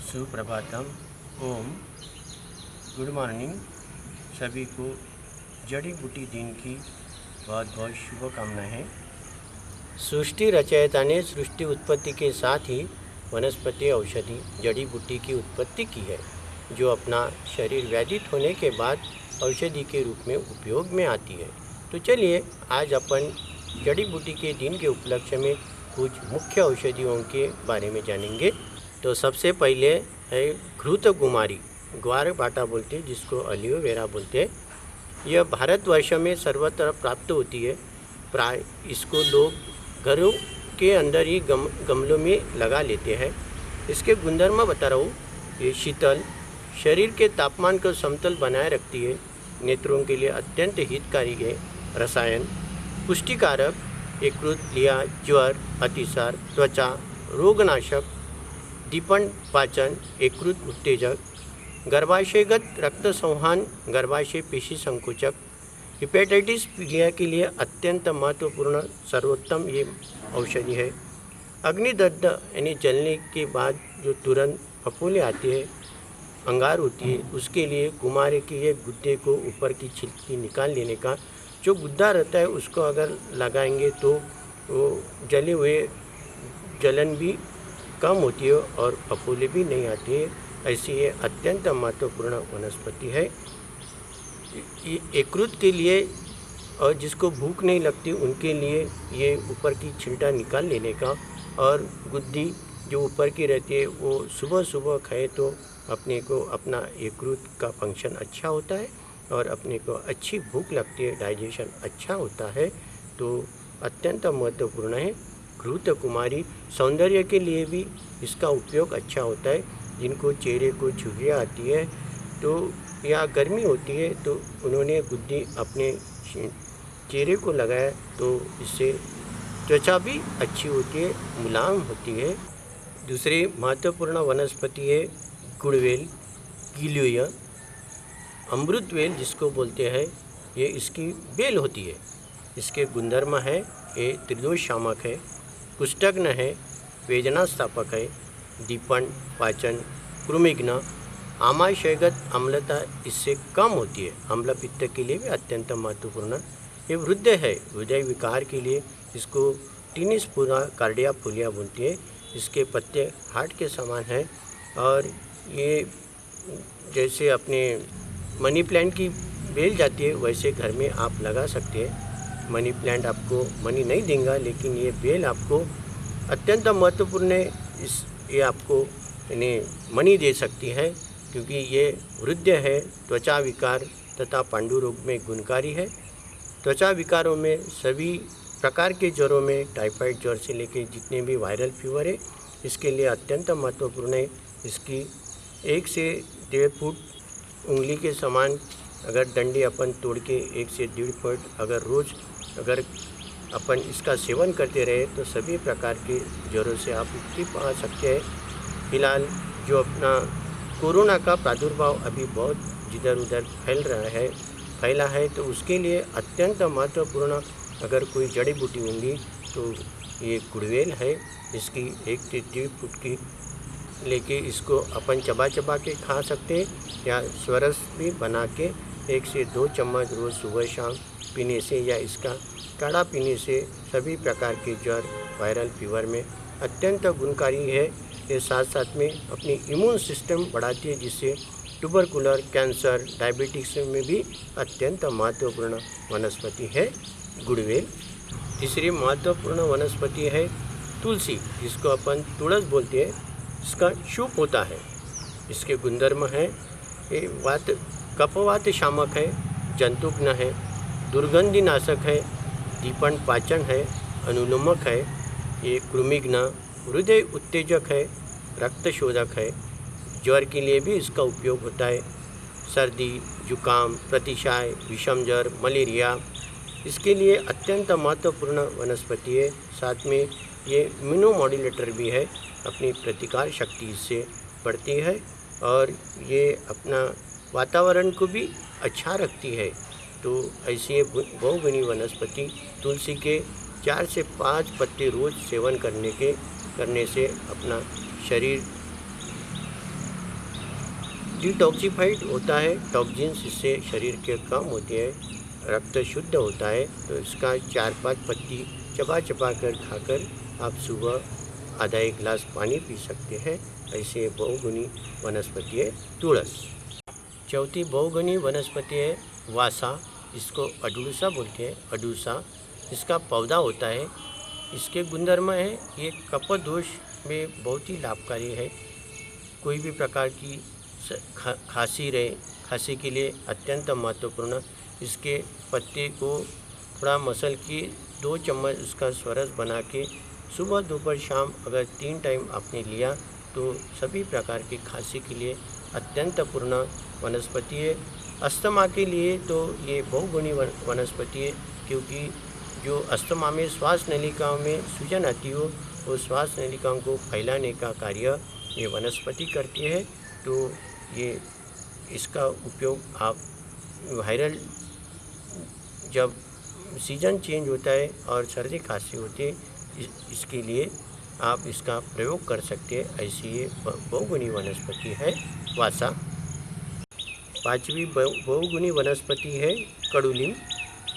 सुप्रभातम। ओम। Good morning सभी को। जड़ी बूटी दिन की बहुत बहुत शुभकामनाएं हैं। सृष्टि रचयिता ने सृष्टि उत्पत्ति के साथ ही वनस्पति औषधि जड़ी बूटी की उत्पत्ति की है, जो अपना शरीर व्याधित होने के बाद औषधि के रूप में उपयोग में आती है। तो चलिए आज अपन जड़ी बूटी के दिन के उपलक्ष्य में कुछ मुख्य औषधियों के बारे में जानेंगे। तो सबसे पहले है घृतकुमारी, ग्वार बाटा बोलते हैं, जिसको एलोवेरा बोलते हैं। यह भारतवर्ष में सर्वत्र प्राप्त होती है। प्राय इसको लोग घरों के अंदर ही गमलों में लगा लेते हैं। इसके गुणधर्म बता रहा हूँ। ये शीतल, शरीर के तापमान को समतल बनाए रखती है, नेत्रों के लिए अत्यंत हितकारी है। रसायन पुष्टिकारक, यकृत, लिया, ज्वर, अतिसार, त्वचा रोगनाशक, दीपन पाचन, यकृत उत्तेजक, गर्भाशयगत रक्त संवहन, गर्भाशय पेशी संकोचक, हेपेटाइटिस पीलिया के लिए अत्यंत महत्वपूर्ण सर्वोत्तम ये औषधि है। अग्निदग्ध यानी जलने के बाद जो तुरंत फफूंदी आती है, अंगार होती है, उसके लिए कुमारी के ये गुद्दे को ऊपर की छिलकी निकाल लेने का जो गुद्दा रहता है उसको अगर लगाएंगे तो वो जले हुए जलन भी कम होती है और फफूंदी भी नहीं आती है। ऐसी ये अत्यंत महत्वपूर्ण वनस्पति है। यकृत के लिए और जिसको भूख नहीं लगती उनके लिए ये ऊपर की छिलटा निकाल लेने का, और गुद्दी जो ऊपर की रहती है वो सुबह सुबह खाए तो अपने को अपना यकृत का फंक्शन अच्छा होता है और अपने को अच्छी भूख लगती है, डाइजेशन अच्छा होता है। तो अत्यंत महत्वपूर्ण है। घृतकुमारी सौंदर्य के लिए भी इसका उपयोग अच्छा होता है। जिनको चेहरे को झुर्रियाँ आती है तो या गर्मी होती है तो उन्होंने गुद्दी अपने चेहरे को लगाया तो इससे त्वचा भी अच्छी होती है, मुलायम होती है। दूसरी महत्वपूर्ण वनस्पति है गुड़वेल, गिलोय, अमृतवेल जिसको बोलते हैं। ये इसकी बेल होती है। इसके गुणधर्म है, ये त्रिदोष शामक है, कुष्ठग्न है, वेदना स्थापक है, दीपन पाचन, कृमिघ्न, आमाशयगत अम्लता इससे कम होती है। अम्ल पित्त के लिए भी अत्यंत महत्वपूर्ण। ये वृद्ध है, हृदय विकार के लिए इसको टीनिस पूरा कार्डियाफोलिया बोलती है। इसके पत्ते हार्ट के समान हैं और ये जैसे अपने मनी प्लांट की बेल जाती है वैसे घर में आप लगा सकते हैं। मनी प्लांट आपको मनी नहीं देगा, लेकिन ये बेल आपको अत्यंत महत्वपूर्ण है। ये आपको यानी मनी दे सकती है क्योंकि ये वृद्ध है, त्वचा विकार तथा पांडु रोग में गुणकारी है। त्वचा विकारों में सभी प्रकार के ज्वरों में, टाइफाइड ज्वर से लेकर जितने भी वायरल फीवर है, इसके लिए अत्यंत महत्वपूर्ण है। इसकी 1 से 1.5 फुट उंगली के समान अगर डंडी अपन तोड़ के 1 से 1.5 फुट अगर रोज़ अगर अपन इसका सेवन करते रहे तो सभी प्रकार के ज्वरों से आप मुक्ति पा सकते हैं। फिलहाल जो अपना कोरोना का प्रादुर्भाव अभी बहुत जिधर उधर फैला है तो उसके लिए अत्यंत महत्वपूर्ण अगर कोई जड़ी बूटी होंगी तो ये गुड़वेल है। इसकी 1 से 1.5 फुट की लेके इसको अपन चबा के खा सकते हैं या स्वरस भी बना के 1 से 2 चम्मच रोज़ सुबह शाम पीने से या इसका काढ़ा पीने से सभी प्रकार के ज्वर, वायरल फीवर में अत्यंत गुणकारी है। ये साथ साथ में अपनी इम्यून सिस्टम बढ़ाती है, जिससे ट्यूबरकुलर, कैंसर, डायबिटिक्स में भी अत्यंत महत्वपूर्ण वनस्पति है गुड़वेल। तीसरी महत्वपूर्ण वनस्पति है तुलसी, जिसको अपन तुलस बोलते हैं। इसका सूप होता है। इसके गुणधर्म है, ये कफवात शामक है, जंतुघ्न है, दुर्गंधिनाशक है, दीपन पाचन है, अनुलोमक है, ये कृमिघ्न, हृदय उत्तेजक है, रक्त शोधक है। ज्वर के लिए भी इसका उपयोग होता है। सर्दी, जुकाम, प्रतिशाय, विषम ज्वर, मलेरिया इसके लिए अत्यंत महत्वपूर्ण वनस्पति है। साथ में ये इम्यूनोमॉड्यूलेटर भी है, अपनी प्रतिकार शक्ति इससे बढ़ती है और ये अपना वातावरण को भी अच्छा रखती है। तो ऐसी बहुगुणी वनस्पति तुलसी के 4 से 5 पत्ते रोज़ सेवन करने से अपना शरीर डिटॉक्सिफाइड होता है, टॉक्सिन्स इससे शरीर के कम होते हैं, रक्त शुद्ध होता है। तो इसका 4-5 पत्ती चबा चबा कर खाकर आप सुबह आधा एक गिलास पानी पी सकते हैं। ऐसे बहुगुणी वनस्पति है तुलस। चौथी बहुगुणी वनस्पति है वासा, इसको अडूसा बोलते हैं। अडूसा इसका पौधा होता है। इसके गुणधर्म है ये कफ दोष में बहुत ही लाभकारी है। कोई भी प्रकार की खांसी रहे, खांसी के लिए अत्यंत महत्वपूर्ण। इसके पत्ते को थोड़ा मसल के 2 चम्मच उसका स्वरस बना के सुबह दोपहर शाम अगर 3 टाइम आपने लिया तो सभी प्रकार की खांसी के लिए अत्यंत पूर्ण वनस्पति है। अस्थमा के लिए तो ये बहुगुणी वनस्पति है, क्योंकि जो अस्थमा में श्वास नलिकाओं में सूजन आती हो, वो श्वास नलिकाओं को फैलाने का कार्य ये वनस्पति करती है। तो ये इसका उपयोग आप वायरल जब सीजन चेंज होता है और सर्दी खांसी होती है, इसके लिए आप इसका प्रयोग कर सकते हैं। ऐसी ये बहुगुणी वनस्पति है वासा। 5वीं बहुगुणी वनस्पति है कडुलिंब।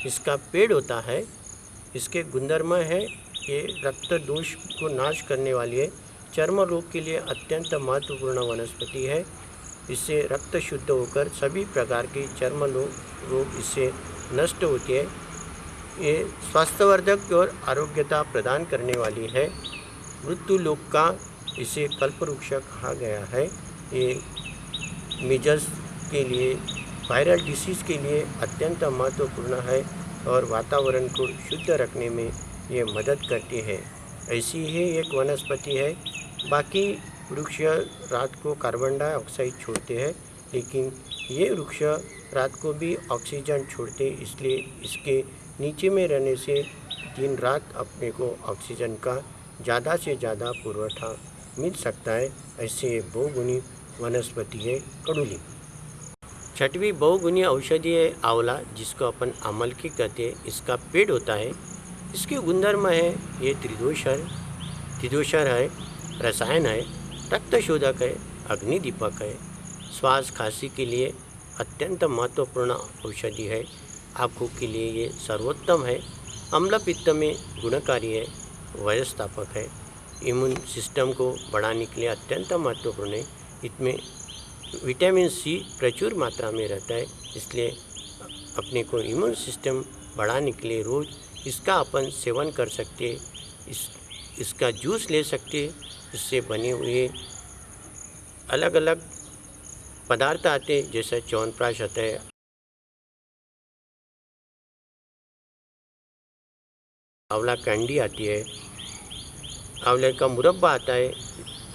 इसका पेड़ होता है। इसके गुणधर्म है ये रक्त दोष को नाश करने वाली है। चर्म रोग के लिए अत्यंत महत्वपूर्ण वनस्पति है। इससे रक्त शुद्ध होकर सभी प्रकार के चर्म रोग इससे नष्ट होते हैं। ये स्वास्थ्यवर्धक और आरोग्यता प्रदान करने वाली है। मृत्यु लोक का इसे कल्पवृक्ष कहा गया है। ये मीजल्स के लिए, वायरल डिसीज़ के लिए अत्यंत महत्वपूर्ण है और वातावरण को शुद्ध रखने में ये मदद करती है। ऐसी ही एक वनस्पति है। बाकी वृक्ष रात को कार्बन डाइऑक्साइड छोड़ते हैं, लेकिन ये वृक्ष रात को भी ऑक्सीजन छोड़ते, इसलिए इसके नीचे में रहने से दिन रात अपने को ऑक्सीजन का ज़्यादा से ज़्यादा पुरवठा मिल सकता है। ऐसे बहुगुणी वनस्पति है कडुलिंब। 6वीं बहुगुणी औषधि है आंवला, जिसको अपन आमलकी कहते हैं। इसका पेड़ होता है। इसके गुणधर्म है ये त्रिदोषर है, रसायन है, रक्त शोधक है, अग्निदीपक है। श्वास खांसी के लिए अत्यंत महत्वपूर्ण औषधि है। आँखों के लिए ये सर्वोत्तम है। अम्ल पित्त में गुणकारी है, व्यवस्थापक है। इम्यून सिस्टम को बढ़ाने के लिए अत्यंत महत्वपूर्ण है। इसमें विटामिन सी प्रचुर मात्रा में रहता है, इसलिए अपने को इम्यून सिस्टम बढ़ाने के लिए रोज़ इसका अपन सेवन कर सकते। इसका जूस ले सकते। इससे बने हुए अलग अलग पदार्थ आते हैं, जैसे च्यवनप्राश आता है, आंवला कैंडी आती है, आंवले का मुरब्बा आता है,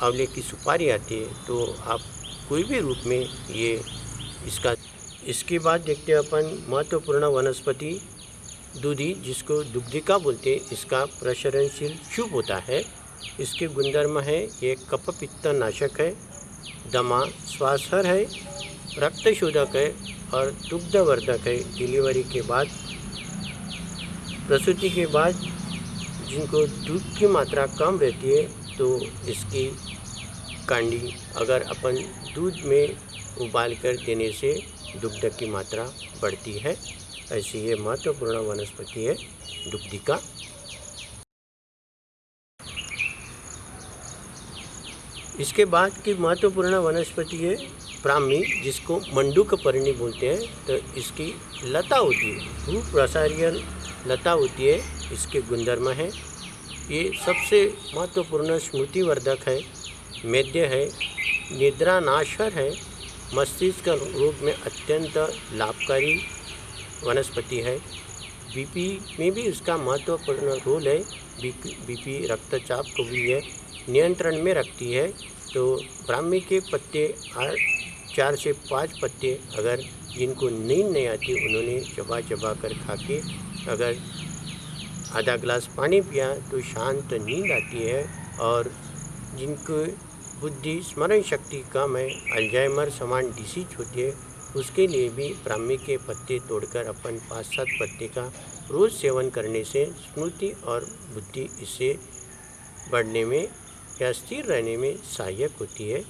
आंवले की सुपारी आती है। तो आप कोई भी रूप में ये इसके बाद देखते हैं अपन महत्वपूर्ण वनस्पति दूधी, जिसको दुग्धिका बोलते हैं। इसका प्रसरणशील शुभ होता है। इसके गुणधर्म है ये कफ पित्त नाशक है, दमा श्वासहर है, रक्त शोधक है और दुग्धवर्धक है। डिलीवरी के बाद, प्रसूति के बाद जिनको दूध की मात्रा कम रहती है, तो इसकी कांडी अगर अपन दूध में उबाल कर देने से दुग्ध की मात्रा बढ़ती है। ऐसी ये महत्वपूर्ण वनस्पति है दुग्धिका। इसके बाद की महत्वपूर्ण वनस्पति है ब्राह्मी, जिसको मंडूक पर्णी बोलते हैं। तो इसकी लता होती है, भू प्रसारीय लता होती है। इसके गुणधर्म है ये सबसे महत्वपूर्ण स्मृतिवर्धक है, मेद्य है, निद्रानाशर है, मस्तिष्क रोग में अत्यंत लाभकारी वनस्पति है। बीपी में भी इसका महत्वपूर्ण रोल है। बीपी रक्तचाप को भी ये नियंत्रण में रखती है। तो ब्राह्मी के पत्ते 4 से 5 पत्ते अगर जिनको नींद नहीं आती, उन्होंने चबा चबा कर खा के अगर आधा गिलास पानी पिया तो शांत नींद आती है। और जिनको बुद्धि स्मरण शक्ति कम है, अल्जाइमर समान डिसीज होती है, उसके लिए भी ब्राह्मी के पत्ते तोड़कर अपन 5-7 पत्ते का रोज़ सेवन करने से स्मृति और बुद्धि इससे बढ़ने में या स्थिर रहने में सहायक होती है।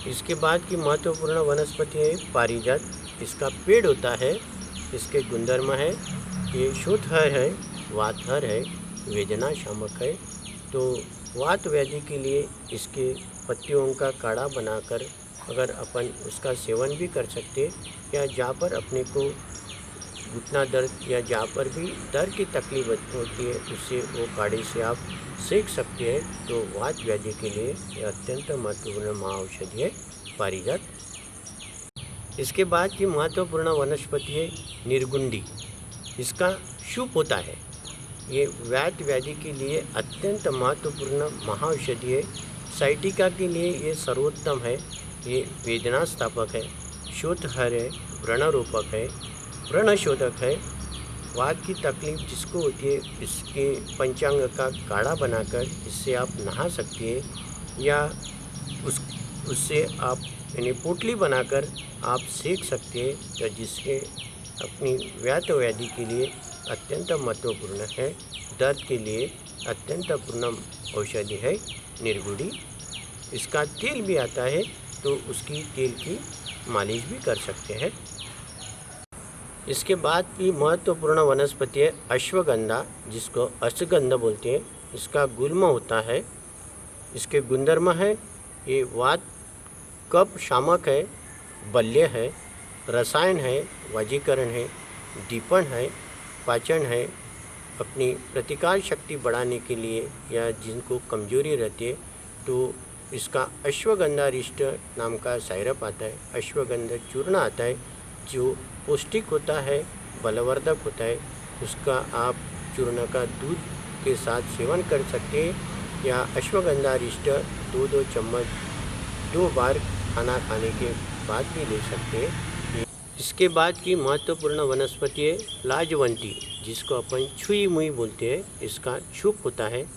इसके बाद की महत्वपूर्ण वनस्पति है पारिजात। इसका पेड़ होता है, इसके गुणधर्म है, ये शोथहर है, वातहर है, वेदना शामक है। तो वात व्याधि के लिए इसके पत्तियों का काढ़ा बनाकर अगर अपन उसका सेवन भी कर सकते, या जहाँ पर अपने को घुटना दर्द या जहाँ पर भी दर्द की तकलीफ होती है उससे वो काढ़े से आप सेक सकते हैं। तो वात व्याधि के लिए यह अत्यंत महत्वपूर्ण महाऔषधि है पारिजात। इसके बाद की महत्वपूर्ण वनस्पति है निर्गुंडी। इसका सूप होता है, ये वात व्याधि के लिए अत्यंत महत्वपूर्ण महाऔषधि है। साइटिका के लिए ये सर्वोत्तम है। ये वेदना स्थापक है, शोथहर है, व्रणरोपक है, व्रणशोधक है। वात की तकलीफ जिसको होती है इसके पंचांग का काढ़ा बनाकर इससे आप नहा सकते हैं, या उससे आप यानी पोटली बनाकर आप सेक सकते हैं, या जिसके अपनी वात व्याधि के लिए अत्यंत महत्वपूर्ण है। दर्द के लिए अत्यंत पूर्ण औषधि है निर्गुड़ी। इसका तेल भी आता है, तो उसकी तेल की मालिश भी कर सकते हैं। इसके बाद की महत्वपूर्ण वनस्पति है अश्वगंधा, जिसको अश्वगंधा बोलते हैं। इसका गुल्म होता है, इसके गुणधर्म है, ये वात कफ शामक है, बल्य है, रसायन है, वजीकरण है, दीपन है, पाचन है। अपनी प्रतिकार शक्ति बढ़ाने के लिए या जिनको कमजोरी रहती है तो इसका अश्वगंधा रिष्ट नाम का सायरप आता है, अश्वगंधा चूर्ण आता है जो पौष्टिक होता है, बलवर्धक होता है। उसका आप चूर्ण का दूध के साथ सेवन कर सकते हैं, या अश्वगंधा रिष्ट 2-2 चम्मच 2 बार खाना खाने के बाद भी ले सकते हैं। इसके बाद की महत्वपूर्ण वनस्पति है लाजवंती, जिसको अपन छुई मुई बोलते हैं। इसका सूप होता है,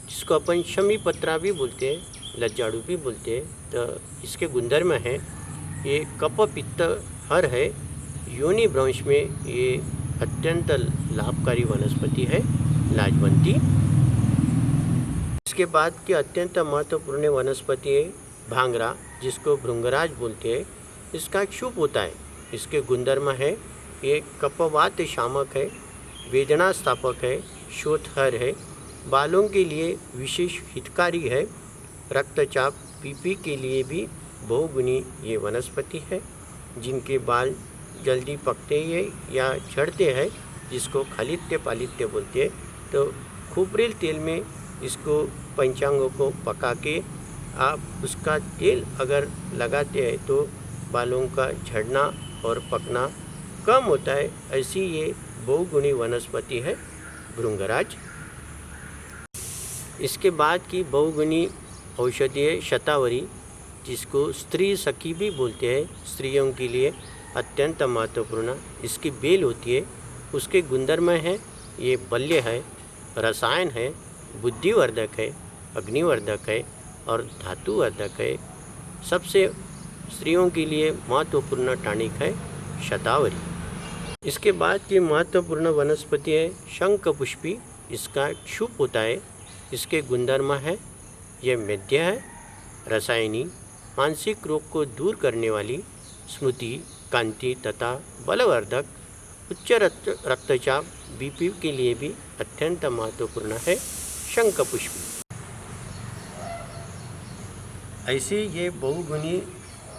जिसको अपन शमी पत्रा भी बोलते हैं, लज्जाड़ू भी बोलते हैं। तो इसके गुणधर्म हैं, ये कफ पित्त हर है, योनि भ्रंश में ये अत्यंत लाभकारी वनस्पति है लाजवंती। इसके बाद की अत्यंत महत्वपूर्ण वनस्पति है भांगरा, जिसको भृंगराज बोलते हैं। इसका सूप होता है, इसके गुणधर्म है, ये कफवात शामक है, वेदना स्थापक है, शोथहर है, बालों के लिए विशेष हितकारी है, रक्तचाप बीपी के लिए भी बहुगुणी ये वनस्पति है। जिनके बाल जल्दी पकते हैं या झड़ते हैं, जिसको खलित्य पालित्य बोलते हैं, तो खूबरेल तेल में इसको पंचांगों को पका के आप उसका तेल अगर लगाते हैं तो बालों का झड़ना और पकना कम होता है। ऐसी ये बहुगुणी वनस्पति है भृंगराज। इसके बाद की बहुगुणी औषधि है शतावरी, जिसको स्त्री सखी भी बोलते हैं, स्त्रियों के लिए अत्यंत महत्वपूर्ण। इसकी बेल होती है, उसके गुणधर्म हैं, ये बल्य है, रसायन है, बुद्धिवर्धक है, अग्निवर्धक है और धातुवर्धक है। सबसे स्त्रियों के लिए महत्वपूर्ण टॉनिक है शतावरी। इसके बाद की महत्वपूर्ण वनस्पति है शंखपुष्पी। इसका सूप होता है, इसके गुणधर्म है, यह मेद्य है, रसायनी, मानसिक रोग को दूर करने वाली, स्मृति, कांति तथा बलवर्धक, उच्च रक्तचाप बीपी के लिए भी अत्यंत महत्वपूर्ण है शंखपुष्पी। ऐसे ये बहुगुणी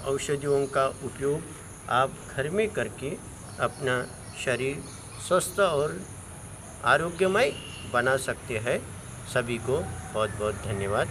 औषधियों का उपयोग आप घर में करके अपना शरीर स्वस्थ और आरोग्यमय बना सकते हैं। सभी को बहुत बहुत धन्यवाद।